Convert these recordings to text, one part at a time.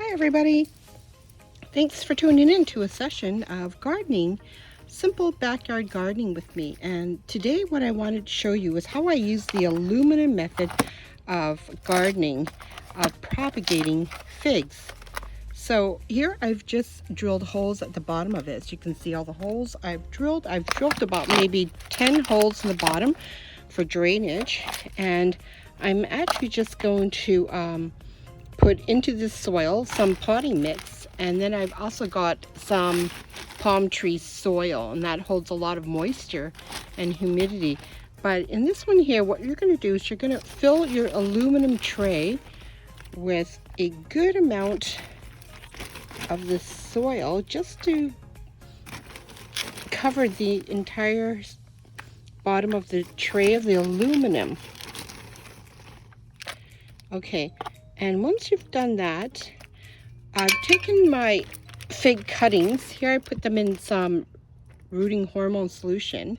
Hi everybody, thanks for tuning in to a session of gardening, simple backyard gardening with me. And today what I wanted to show you is how I use the aluminum method of gardening, of propagating figs. So here I've just drilled holes at the bottom of it. As you can see all the holes I've drilled about maybe 10 holes in the bottom for drainage. And I'm actually just going to put into the soil some potting mix, and then I've also got some palm tree soil, and that holds a lot of moisture and humidity. But in this one here, what you're going to do is you're going to fill your aluminum tray with a good amount of the soil just to cover the entire bottom of the tray of the aluminum. Okay, and once you've done that, I've taken my fig cuttings. Here I put them in some rooting hormone solution.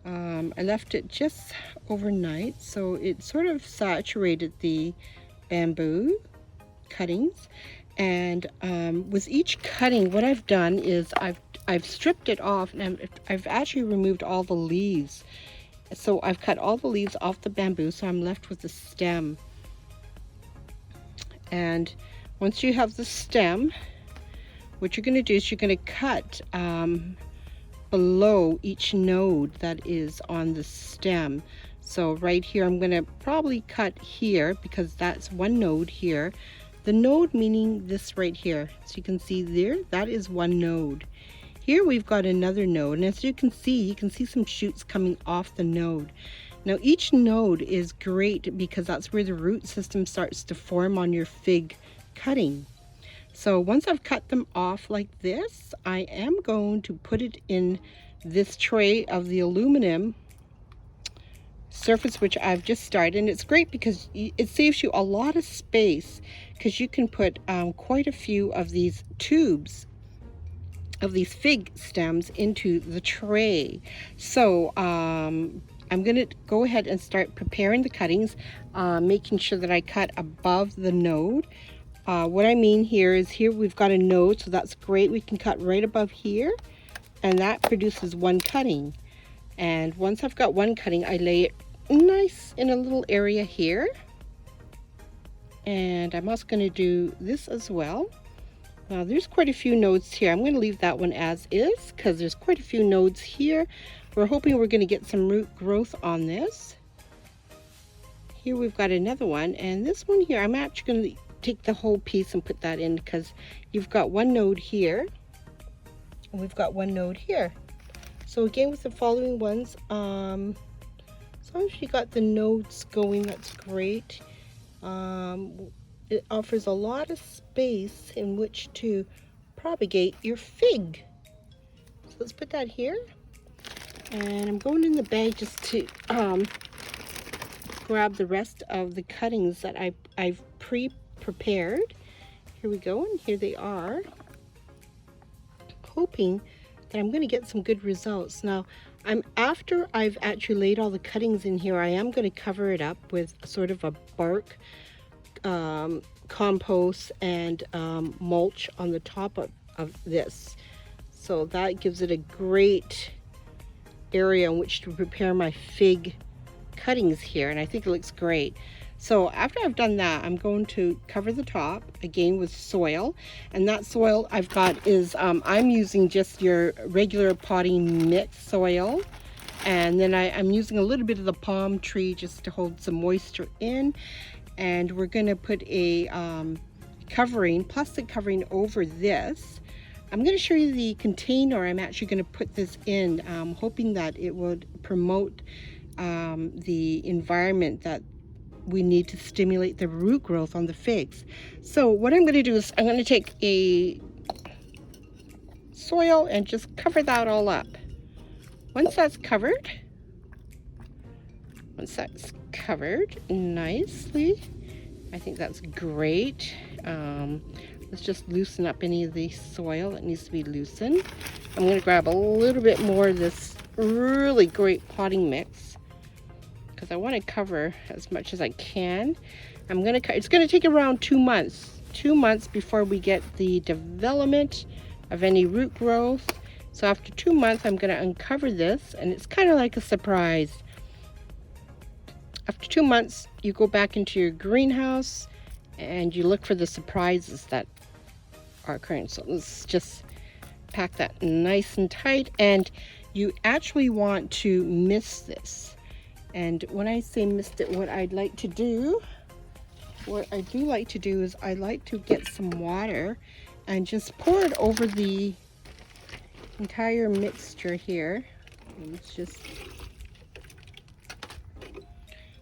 I left it just overnight, so it sort of saturated the bamboo cuttings. And with each cutting, what I've done is I've stripped it off, and I've actually removed all the leaves. So I've cut all the leaves off the bamboo, so I'm left with the stem. And once you have the stem, what you're going to do is you're going to cut below each node that is on the stem. So right here, I'm going to probably cut here because that's one node here. The node meaning this right here. So you can see there, that is one node. Here we've got another node, and as you can see some shoots coming off the node. Now each node is great because that's where the root system starts to form on your fig cutting. So once I've cut them off like this, I am going to put it in this tray of the aluminum surface, which I've just started. And it's great because it saves you a lot of space, because you can put quite a few of these tubes of these fig stems into the tray. So I'm going to go ahead and start preparing the cuttings, making sure that I cut above the node. What I mean here is here we've got a node, so that's great. We can cut right above here, and that produces one cutting. And once I've got one cutting, I lay it nice in a little area here. And I'm also going to do this as well. Now there's quite a few nodes here. I'm going to leave that one as is because there's quite a few nodes here. We're hoping we're going to get some root growth on this. Here we've got another one, and this one here I'm actually going to take the whole piece and put that in because you've got one node here and we've got one node here. So again, with the following ones, as long as you got the nodes going, that's great. It offers a lot of space in which to propagate your fig. So let's put that here. And I'm going in the bag just to grab the rest of the cuttings that I've pre-prepared. Here we go, and here they are. Hoping that I'm going to get some good results. Now, after I've actually laid all the cuttings in here, I am going to cover it up with sort of a bark compost and mulch on the top of this. So that gives it a great area in which to prepare my fig cuttings here, and I think it looks great. So after I've done that, I'm going to cover the top again with soil, and that soil I've got is I'm using just your regular potting mix soil, and then I'm using a little bit of the palm tree just to hold some moisture in. And we're going to put a plastic covering over this. I'm going to show you the container I'm actually going to put this in, hoping that it would promote the environment that we need to stimulate the root growth on the figs. So what I'm going to do is I'm going to take a soil and just cover that all up. Once that's covered nicely, I think that's great. Let's just loosen up any of the soil that needs to be loosened. I'm going to grab a little bit more of this really great potting mix because I want to cover as much as I can. It's going to take around 2 months 2 months before we get the development of any root growth. So after 2 months, I'm going to uncover this, and it's kind of like a surprise. After 2 months, you go back into your greenhouse and you look for the surprises that are occurring. So let's just pack that nice and tight, and you actually want to mist this. And when I say mist it, what I do like to do is I like to get some water and just pour it over the entire mixture here. Let's just,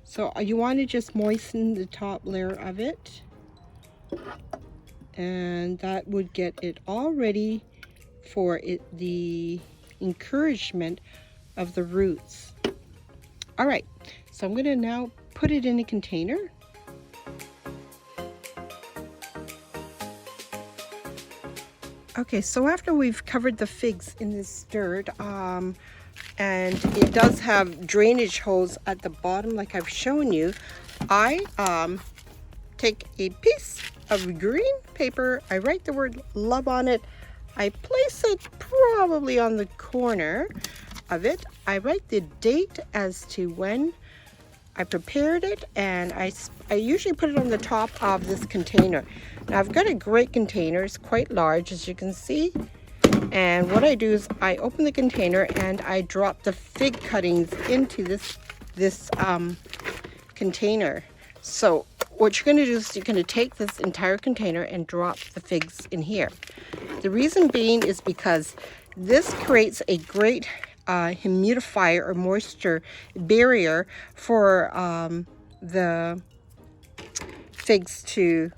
so you want to just moisten the top layer of it, and that would get it all ready for the encouragement of the roots. All right, so I'm going to now put it in a container. Okay, so after we've covered the figs in this dirt, and it does have drainage holes at the bottom like I've shown you, I take a piece of green paper, I write the word love on it, I place it probably on the corner of it, I write the date as to when I prepared it, and I usually put it on the top of this container. Now I've got a great container, it's quite large as you can see, and what I do is I open the container and I drop the fig cuttings into this container. So what you're going to do is you're going to take this entire container and drop the figs in here. The reason being is because this creates a great humidifier or moisture barrier for the figs to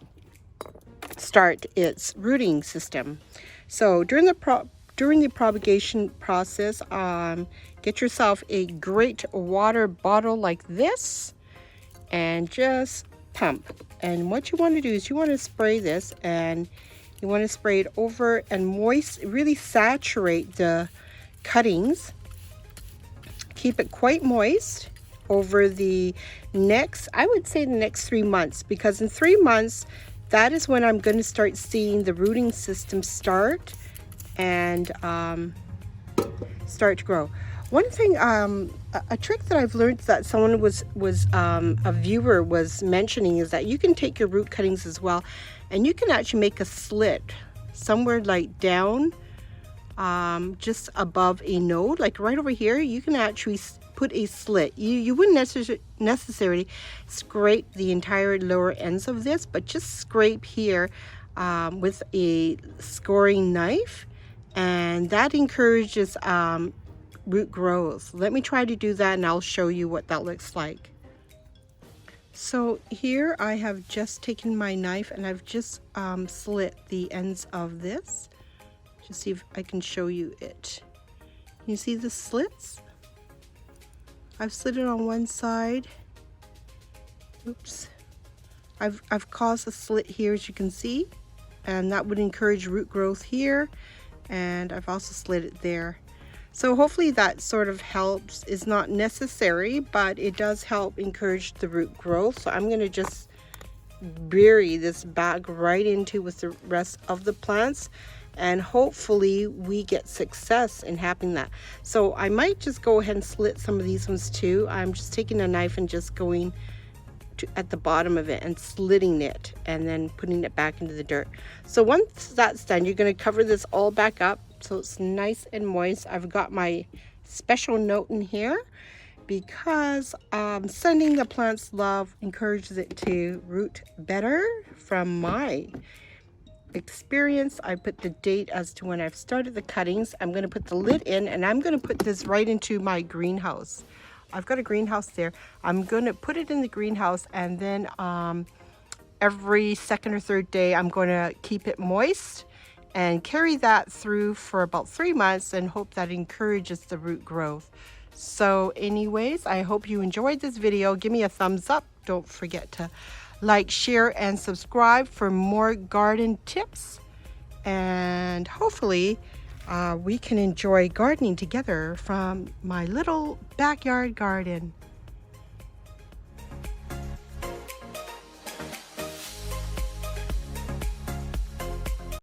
start its rooting system. So during the propagation process, get yourself a great water bottle like this and just pump. And what you want to do is you want to spray this, and you want to spray it over and really saturate the cuttings. Keep it quite moist over the next, I would say the next 3 months, because in 3 months, that is when I'm going to start seeing the rooting system start and start to grow. One thing, a trick that I've learned that someone a viewer was mentioning is that you can take your root cuttings as well, and you can actually make a slit somewhere like down, just above a node, like right over here. You can actually put a slit. You wouldn't necessarily scrape the entire lower ends of this, but just scrape here with a scoring knife, and that encourages root growth. Let me try to do that and I'll show you what that looks like. So here I have just taken my knife and I've just slit the ends of this. Just see if I can show you it. You see the slits? I've slit it on one side. Oops. I've caused a slit here, as you can see, and that would encourage root growth here, and I've also slit it there. So hopefully that sort of helps. It's not necessary, but it does help encourage the root growth. So I'm going to just bury this back right into with the rest of the plants, and hopefully we get success in having that. So I might just go ahead and slit some of these ones too. I'm just taking a knife and just going at the bottom of it and slitting it and then putting it back into the dirt. So once that's done, you're going to cover this all back up so it's nice and moist. I've got my special note in here because sending the plants love encourages it to root better. From my experience, I put the date as to when I've started the cuttings. I'm going to put the lid in, and I'm going to put this right into my greenhouse. I've got a greenhouse there. I'm going to put it in the greenhouse, and then every second or third day I'm going to keep it moist and carry that through for about 3 months and hope that encourages the root growth. So anyways, I hope you enjoyed this video. Give me a thumbs up. Don't forget to like, share, and subscribe for more garden tips, and hopefully we can enjoy gardening together from my little backyard garden.